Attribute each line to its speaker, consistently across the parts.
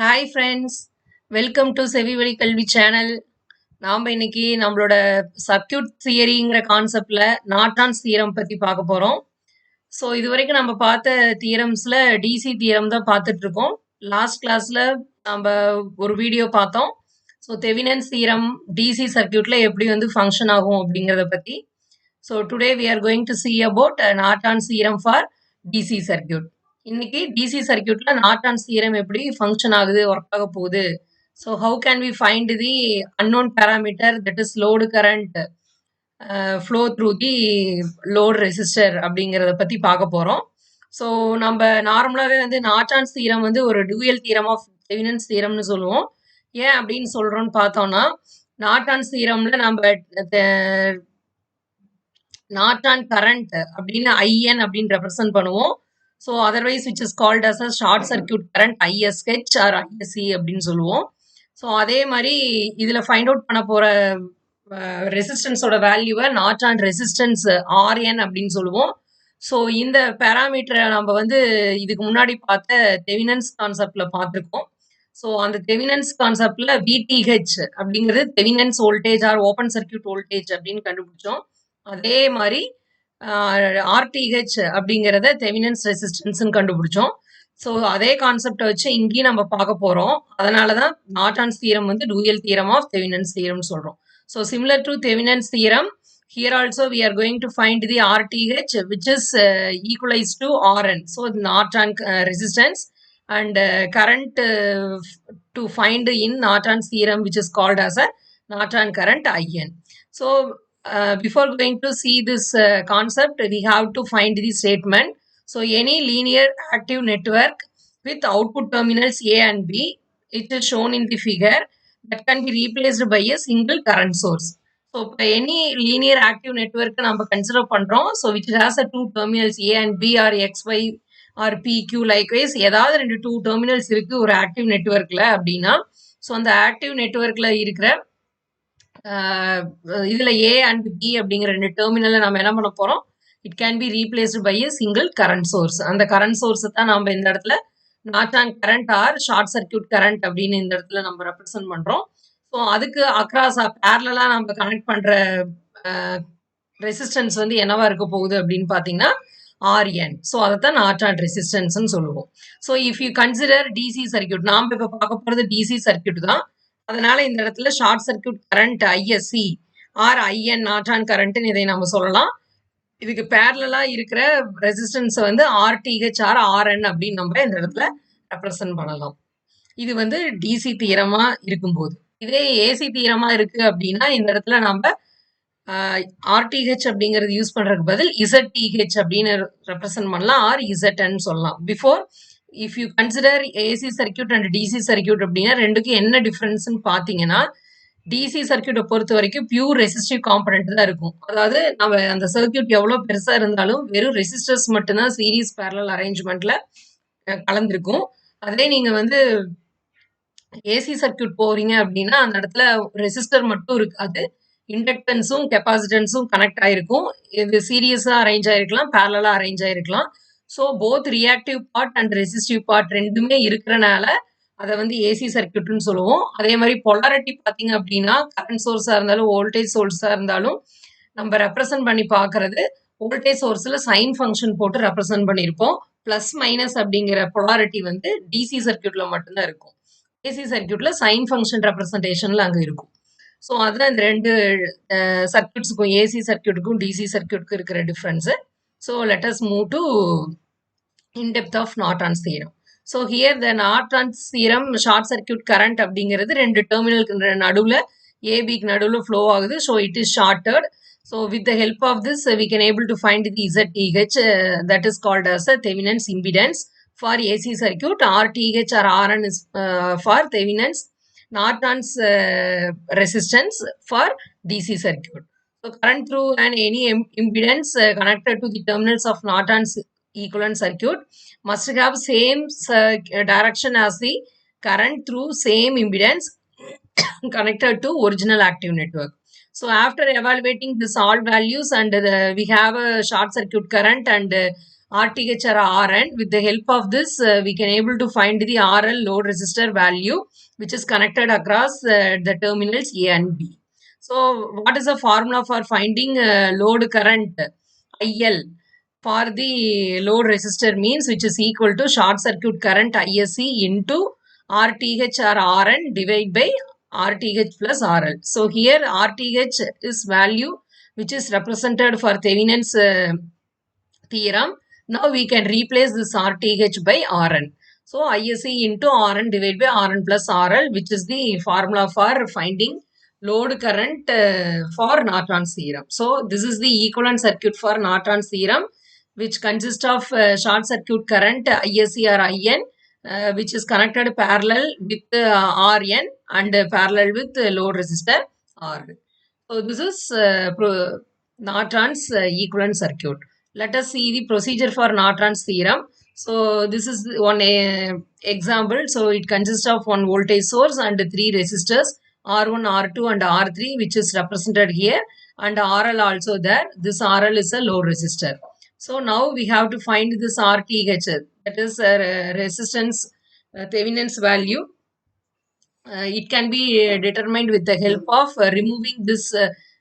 Speaker 1: Hi friends, welcome to செவிவழி கல்வி channel. நாம் இன்னைக்கு நம்மளோட சர்க்யூட் தியரிங்கிற கான்செப்டில் நார்டான்ஸ் தியரம் பற்றி பார்க்க போகிறோம். ஸோ இது வரைக்கும் நம்ம பார்த்த தியரம்ஸில் டிசி தியரம் தான் பார்த்துட்ருக்கோம். லாஸ்ட் கிளாஸில் நம்ம ஒரு வீடியோ பார்த்தோம். ஸோ தெவினன்ஸ் தியரம் டிசி சர்க்யூட்டில் எப்படி ஃபங்க்ஷன் ஆகும் அப்படிங்கிறத பற்றி. So today we are going to see about Norton's theorem for DC circuit. இன்னைக்கு டிசி சர்க்யூட்ல நார்டான்ஸ் தியரம் எப்படி ஃபங்க்ஷன் ஆகுது, ஒர்க் ஆக போகுது. So how can we find the unknown parameter that is load current flow through the load resistor அப்படிங்கிறத பற்றி பார்க்க போகிறோம். ஸோ நம்ம நார்மலாகவே நார்டான்ஸ் தியரம் ஒரு டூயல் தியரம் ஆஃப் தெவினன்ஸ் தியரம்னு சொல்லுவோம். ஏன் அப்படின்னு சொல்கிறோன்னு பார்த்தோம்னா, நார்டான்ஸ் தியரம்ல நம்ம நார்டான் கரண்ட் அப்படின்னு ஐஎன் அப்படின்னு ரெப்ரசன்ட் பண்ணுவோம். So otherwise which is called as a short circuit current I S H or I S C அப்படின்னு சொல்லுவோம். ஸோ அதே மாதிரி இதில் ஃபைண்ட் அவுட் பண்ண போகிற ரெசிஸ்டன்ஸோட வேல்யூவை நார்டான் ரெசிஸ்டன்ஸ் ஆர்என் அப்படின்னு சொல்லுவோம். ஸோ இந்த பேராமீட்டரை நம்ம இதுக்கு முன்னாடி பார்த்த தெவினன்ஸ் கான்செப்டில் பார்த்துருக்கோம். ஸோ அந்த தெவினன்ஸ் கான்செப்டில் விடிஹெச் அப்படிங்கிறது Thevenin's voltage or open circuit voltage அப்படின்னு கண்டுபிடிச்சோம். அதே மாதிரி ஆர்டிஹெச் அப்படிங்கிறத தெவினன்ஸ் ரெசிஸ்டன்ஸ்ன்னு கண்டுபிடிச்சோம். ஸோ அதே கான்செப்டை வச்சு இங்கேயும் நம்ம பார்க்க போகிறோம். அதனால தான் Norton's theorem dual theorem of Thevenin's theorem சொல்கிறோம். So similar to Thevenin's theorem, here also we are going to find the RTH which is equalized to RN. So Norton resistance and current to find in Norton's theorem which is called as a Norton current IN. So before going to see this concept, we have to find the statement. So any linear active network with output terminals A and B, it is shown in the figure, that can be replaced by a single current source. So any linear active network நம்ம consider பண்றோம். So which has a two terminals A and B or XY or PQ likewise ஏதாவது ரெண்டு two terminals இருக்கு ஒரு active networkல அப்படின்னா, so அந்த active networkல இருக்கிற இதில் A and B அப்படிங்கிற ரெண்டு டெர்மினலில் நம்ம என்ன பண்ண போகிறோம், it can be replaced by a single current source. அந்த கரண்ட் சோர்ஸை தான் நம்ம இந்த இடத்துல Norton current or short circuit current அப்படின்னு இந்த இடத்துல நம்ம ரெப்ரசன்ட் பண்ணுறோம். ஸோ அதுக்கு அக்ராஸ் பேரலாக நம்ம கனெக்ட் பண்ணுற ரெசிஸ்டன்ஸ் என்னவா இருக்க போகுது அப்படின்னு பார்த்தீங்கன்னா ஆர்என். ஸோ அதை தான் நார்டன் ரெசிஸ்டன்ஸ்ன்னு சொல்லுவோம். So if you consider DC circuit, நாம் இப்போ பார்க்க போகிறது டிசி சர்க்யூட் தான். அதனால இந்த இடத்துல short circuit current I S C or I N Norton கரண்ட்னு இதை நம்ம சொல்லலாம். இதுக்கு பேரலா இருக்கிற ரெசிஸ்டன்ஸ் ஆர்டிஹெச் ஆர் ஆர்என் அப்படின்னு நம்ம இந்த இடத்துல ரெப்ரசன்ட் பண்ணலாம். இது டிசி தீரமா இருக்கும்போது. இதே ஏசி தீரமா இருக்கு அப்படின்னா இந்த இடத்துல நம்ம ஆர்டிஹெச் அப்படிங்கிறது யூஸ் பண்றதுக்கு பதில் இசட்டிஹெச் அப்படின்னு ரெப்ரசன்ட் பண்ணலாம் ஆர் இசட்ன்னு சொல்லலாம். Before if you consider AC circuit and DC circuit அப்படின்னா ரெண்டுக்கும் என்ன டிஃப்ரென்ஸ்ன்னு பார்த்தீங்கன்னா, டிசி சர்க்யூட்டை பொறுத்த வரைக்கும் பியூர் ரெசிஸ்டிவ் காம்பனண்ட் தான் இருக்கும். அதாவது நம்ம அந்த சர்க்யூட் எவ்வளோ பெருசாக இருந்தாலும் வெறும் ரெசிஸ்டர்ஸ் மட்டும்தான் சீரீஸ் பேரலல் அரேஞ்ச்மெண்ட்ல கலந்துருக்கும். அதே நீங்கள் ஏசி சர்க்யூட் போறீங்க அப்படின்னா அந்த இடத்துல ரெசிஸ்டர் மட்டும் இருக்காது, இண்டக்டன்ஸும் கெப்பாசிட்டன்ஸும் கனெக்ட் ஆயிருக்கும். இது சீரியஸாக அரேஞ்ச் ஆயிருக்கலாம், பேரலாக அரேஞ்ச் ஆயிருக்கலாம். So both reactive part and resistive part ரெண்டுமே இருக்கிறனால அதை ஏசி சர்க்யூட்னு சொல்லுவோம். அதே மாதிரி பொலாரிட்டி பார்த்தீங்க அப்படின்னா கரண்ட் சோர்ஸாக இருந்தாலும் வோல்டேஜ் சோர்ஸாக இருந்தாலும் நம்ம ரெப்ரசன்ட் பண்ணி பார்க்கறது வோல்டேஜ் சோர்ஸில் சைன் ஃபங்க்ஷன் போட்டு ரெப்ரசன்ட் பண்ணியிருப்போம். ப்ளஸ் மைனஸ் அப்படிங்கிற பொலாரிட்டி டிசி சர்க்யூட்ல மட்டும்தான் இருக்கும். ஏசி சர்க்யூட்ல சைன் ஃபங்க்ஷன் ரெப்ரசன்டேஷன்ல அங்கே இருக்கும். ஸோ அதுதான் இந்த ரெண்டு சர்க்யூட்ஸுக்கும் ஏசி சர்க்யூட்டுக்கும் டிசி சர்க்யூட்டுக்கும் இருக்கிற difference. So let us move to in depth of Norton's theorem. So here the Norton's theorem short circuit current அப்படிங்கிறது ரெண்டு டெர்மினலுக்கு நடுவில் ஏபிக்கு நடுவில் ஃப்ளோ ஆகுது. So it is shorted. So with the help of this we can able to find the ZTH that is called as a Thevenin's impedance for AC circuit. RTH or RN is for Thevenin's Norton's resistance for DC circuit. So current through and any impedance connected to the terminals of Norton's equivalent circuit must have same direction as the current through same impedance connected to original active network. So after evaluating this all values and we have a short circuit current and RTH or RN. With the help of this, we can able to find the RL load resistor value which is connected across the terminals A and B. So what is the formula for finding load current IL for the load resistor means, which is equal to short circuit current ISC into RTH or RN divided by RTH plus RL. So here RTH is value which is represented for Thevenin's theorem. Now we can replace this RTH by RN. So ISC into RN divided by RN plus RL, which is the formula for finding load current for Norton's theorem. So this is the equivalent circuit for Norton's theorem, which consists of short circuit current ISC or IN, which is connected parallel with RN and parallel with load resistor R. So this is Norton's equivalent circuit. Let us see the procedure for Norton's theorem. So this is one example. So it consists of one voltage source and three resistors R1, R2 and R3, which is represented here, and RL also there. This RL is a load resistor. So now we have to find this RTH, that is resistance Thevenin's value. It can be determined with the help of removing this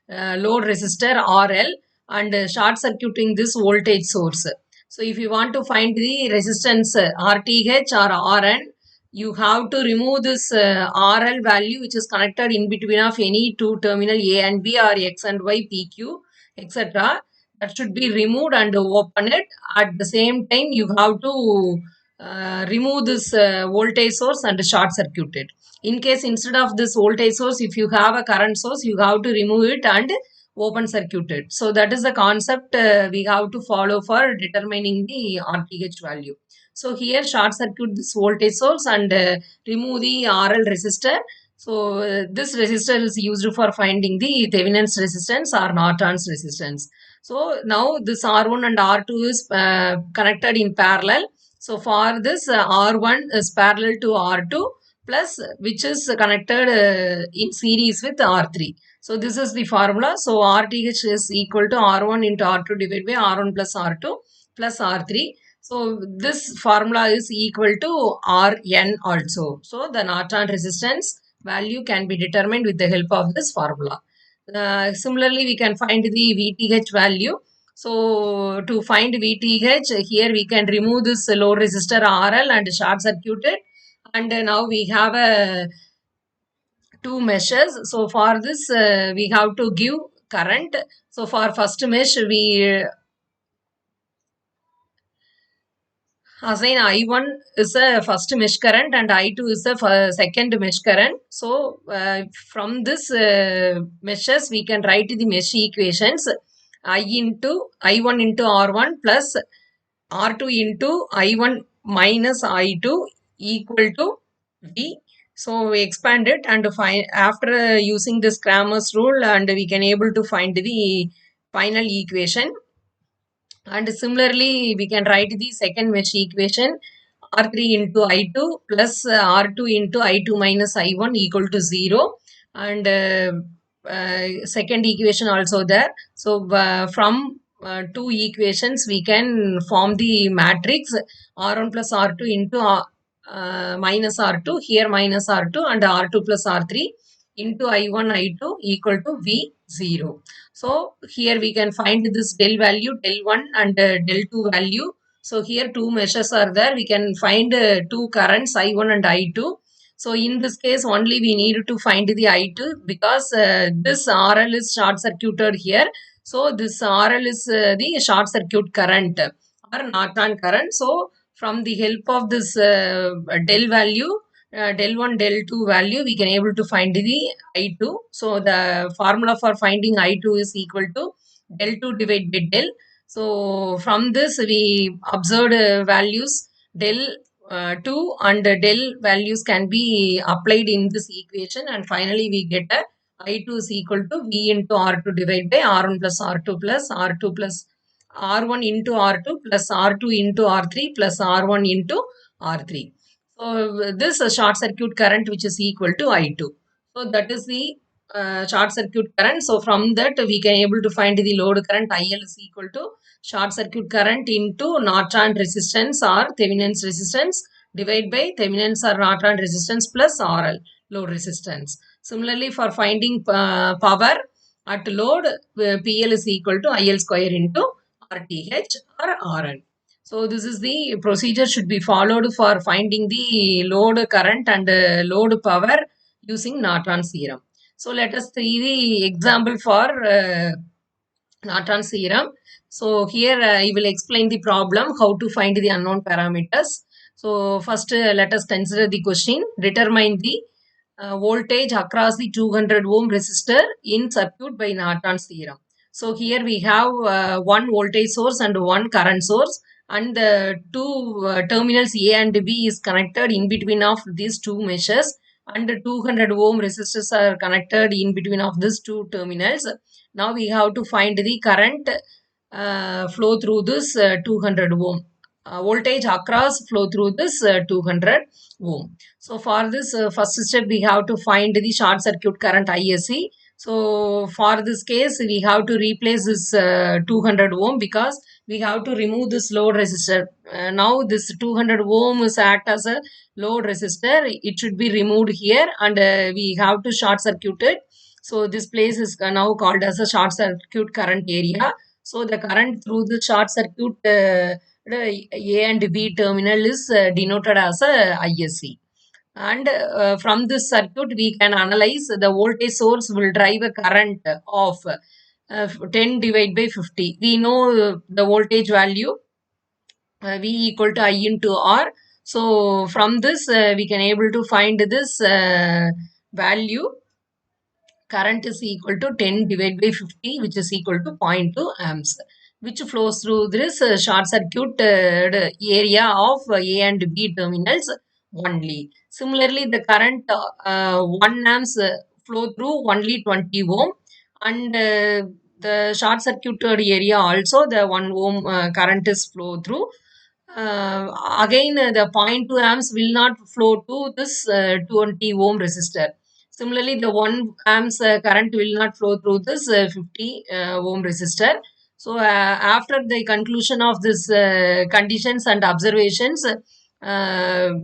Speaker 1: load resistor RL and short circuiting this voltage source. So if you want to find the resistance RTH or RN, you have to remove this RL value which is connected in between of any two terminal A and B or X and Y, PQ, etc. That should be removed and open it. At the same time, you have to remove this voltage source and short circuit it. In case instead of this voltage source, if you have a current source, you have to remove it and open circuit it. So that is the concept we have to follow for determining the RTH value. So here short circuit this voltage source and remove the RL resistor. So this resistor is used for finding the Thevenin's resistance or Norton's resistance. So now this R1 and R2 is connected in parallel. So for this R1 is parallel to R2 plus which is connected in series with R3. So this is the formula. So RTH is equal to R1 into R2 divided by R1 plus R2 plus R3. So this formula is equal to Rn also. So the Norton resistance value can be determined with the help of this formula. Similarly, we can find the VTH value. So to find VTH, here we can remove this load resistor RL and short circuit it. And now we have two meshes. So for this, we have to give current. So for first mesh, we assign I1 is a first mesh current and I2 is a second mesh current. So from this meshes, we can write the mesh equations. I1 into R1 plus R2 into I1 minus I2 equal to V. So we expand it and find after using this Cramer's rule, and we can able to find the final equation. And similarly, we can write the second mesh equation R3 into I2 plus R2 into I2 minus I1 equal to 0. And second equation also there. So from two equations, we can form the matrix R1 plus R2 into minus R2, here minus R2 and R2 plus R3 into I1, I2 equal to V0. So here we can find this del value, del 1 and del 2 value. So here two meshes are there. We can find two currents I1 and I2. So in this case only we need to find the I2 because this RL is short circuited here. So this RL is the short circuit current or Norton current. So from the help of this del value, del 1, del 2 value, we can able to find the I2. So the formula for finding I2 is equal to del 2 divided by del. So from this we observed values del 2 and del values can be applied in this equation, and finally we get a I2 is equal to V into R2 divided by R1 plus R2 plus R2 plus R1 into R2 plus R2 into R3 plus R1 into R3. So this is short circuit current which is equal to I2. So that is the short circuit current. So from that we can able to find the load current IL is equal to short circuit current into Norton resistance or Thevenin's resistance divided by Thevenin's or Norton resistance plus RL, load resistance. Similarly, for finding power at load, PL is equal to IL square into RTH or RN. So this is the procedure should be followed for finding the load current and load power using Norton's theorem. So let us see the example for Norton's theorem. So here I will explain the problem, how to find the unknown parameters. So first let us consider the question. Determine the voltage across the 200 ohm resistor in circuit by Norton's theorem. So here we have one voltage source and one current source, and the two terminals A and B is connected in between of these two meshes, and 200 ohm resistors are connected in between of these two terminals. Now we have to find the current flow through this 200 ohm. Voltage across flow through this 200 ohm. So for this first step we have to find the short circuit current ISC. So for this case we have to replace this 200 ohm because we have to remove this load resistor. Now this 200 ohm is act as a load resistor. It should be removed here, and we have to short circuit it. So this place is now called as a short circuit current area. So the current through the short circuit A and B terminal is denoted as a ISC. And from this circuit we can analyze the voltage source will drive a current of 10 divided by 50. We know the voltage value V equal to I into R. So from this we can able to find this value. Current is equal to 10 divided by 50, which is equal to 0.2 amps, which flows through this short circuit area of A and B terminals only. Similarly, the current 1 amps flow through only 20 ohm, and the short circuited area also the 1 ohm current is flow through. Again, the 0.2 amps will not flow to this 20 ohm resistor. Similarly, the 1 amps current will not flow through this 50 ohm resistor. So, after the conclusion of this conditions and observations,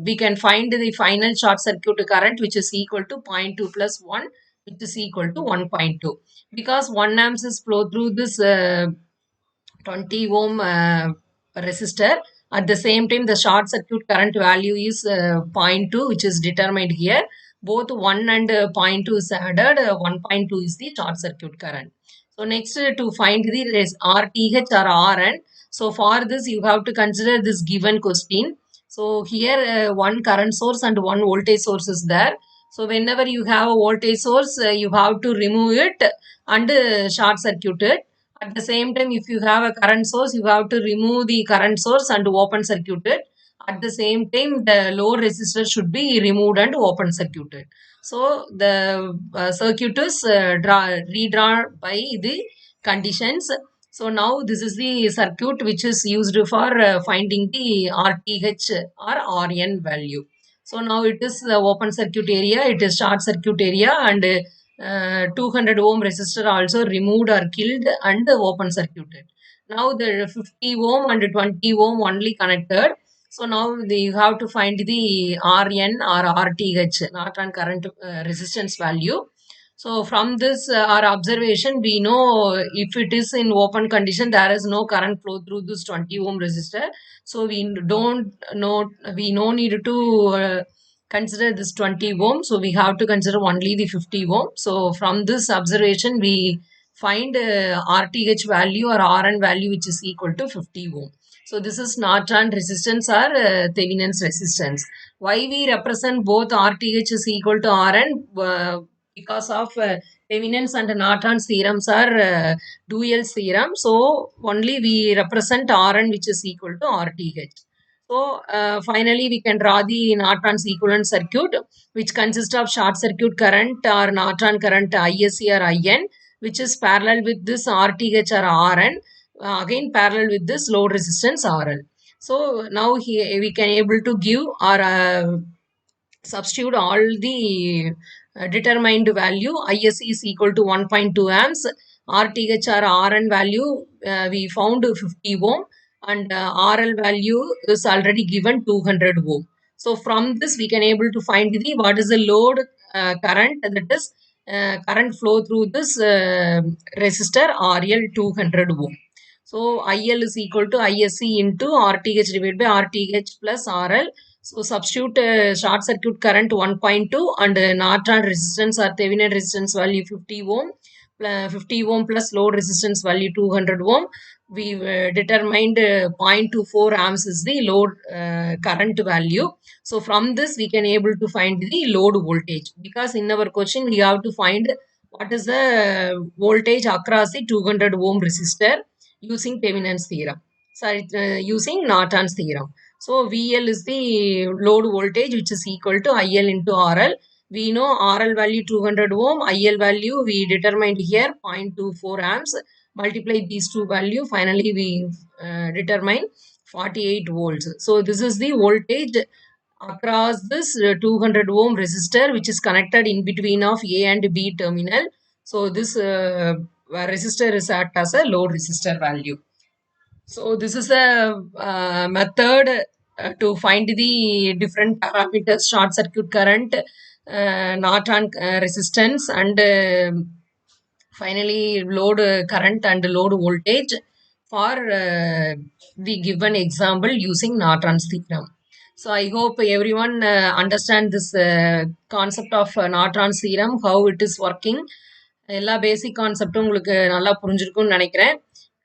Speaker 1: we can find the final short circuit current, which is equal to 0.2 plus 1, which is equal to 1.2. Because 1 amps is flow through this 20 ohm resistor. At the same time, the short circuit current value is 0.2, which is determined here. Both 1 and 0.2 is added. 1.2 is the short circuit current. So next, to find the RTH or RN. So for this, you have to consider this given question. So here, one current source and one voltage source is there. So whenever you have a voltage source, you have to remove it and short circuit it. At the same time, if you have a current source, you have to remove the current source and open circuit it. At the same time, the load resistor should be removed and open circuited. So the circuit is redrawn by the conditions. So now this is the circuit which is used for finding the RTH or RN value. So now it is the open circuit area, it is short circuit area, and 200 ohm resistor also removed or killed and open circuited. Now the 50 ohm and 20 ohm only connected. So now you have to find the RN or RTH, Norton current resistance value. So from this our observation, we know if it is in open condition, there is no current flow through this 20 ohm resistor. So we don't know, we no need to consider this 20 ohm. So we have to consider only the 50 ohm. So from this observation, we find RTH value or RN value which is equal to 50 ohm. So this is Norton resistance or Thevenin's resistance. Why we represent both RTH is equal to RN? Because of Thevenin's and Norton's theorems are dual theorem. So only we represent Rn which is equal to RTH. So finally we can draw the Norton's equivalent circuit, which consists of short circuit current or Norton current ISC or IN, which is parallel with this RTH or RN, again parallel with this load resistance RL. So now here we can able to give or substitute all the determined value. ISC is equal to 1.2 amps, RTH or RN value we found 50 ohm, and RL value is already given 200 ohm. So from this we can able to find the what is the load current, that is current flow through this resistor RL 200 ohm. So IL is equal to ISC into RTH divided by RTH plus RL. So substitute short circuit current 1.2 and Norton resistance or Thevenin resistance value 50 ohm. 50 ohm plus load resistance value 200 ohm. We determined 0.24 amps is the load current value. So from this we can able to find the load voltage, because in our question we have to find what is the voltage across the 200 ohm resistor using Thevenin's theorem. Sorry, using Norton's theorem. So VL is the load voltage, which is equal to IL into RL. We know RL value 200 ohm, IL value we determined here 0.24 amps. Multiply these two value, finally we determine 48 volts. So this is the voltage across this 200 ohm resistor, which is connected in between of A and B terminal. So this resistor is act as a load resistor value. So this is a method to find the different parameters: short circuit current, Norton resistance, and finally load current and load voltage for the given example using Norton's theorem. So I hope everyone understand this concept of Norton's theorem, how it is working. எல்லா பேசிக் கான்செப்டும் உங்களுக்கு நல்லா புரிஞ்சிருக்கும்னு நினைக்கிறேன்.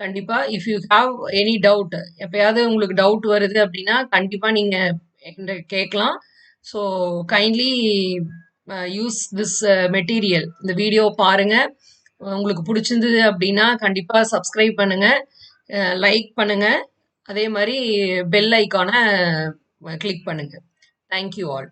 Speaker 1: கண்டிப்பா if you have any doubt, எப்பயாவது உங்களுக்கு doubt வருது அப்படின்னா கண்டிப்பா நீங்க என்கிட்ட கேட்கலாம். So kindly use this material. இந்த வீடியோ பாருங்க. உங்களுக்கு பிடிச்சிருந்தது அப்படின்னா கண்டிப்பா சப்ஸ்கிரைப் பண்ணுங்க, லைக் பண்ணுங்க, அதே மாதிரி பெல் ஐக்கானை கிளிக் பண்ணுங்க. Thank you all.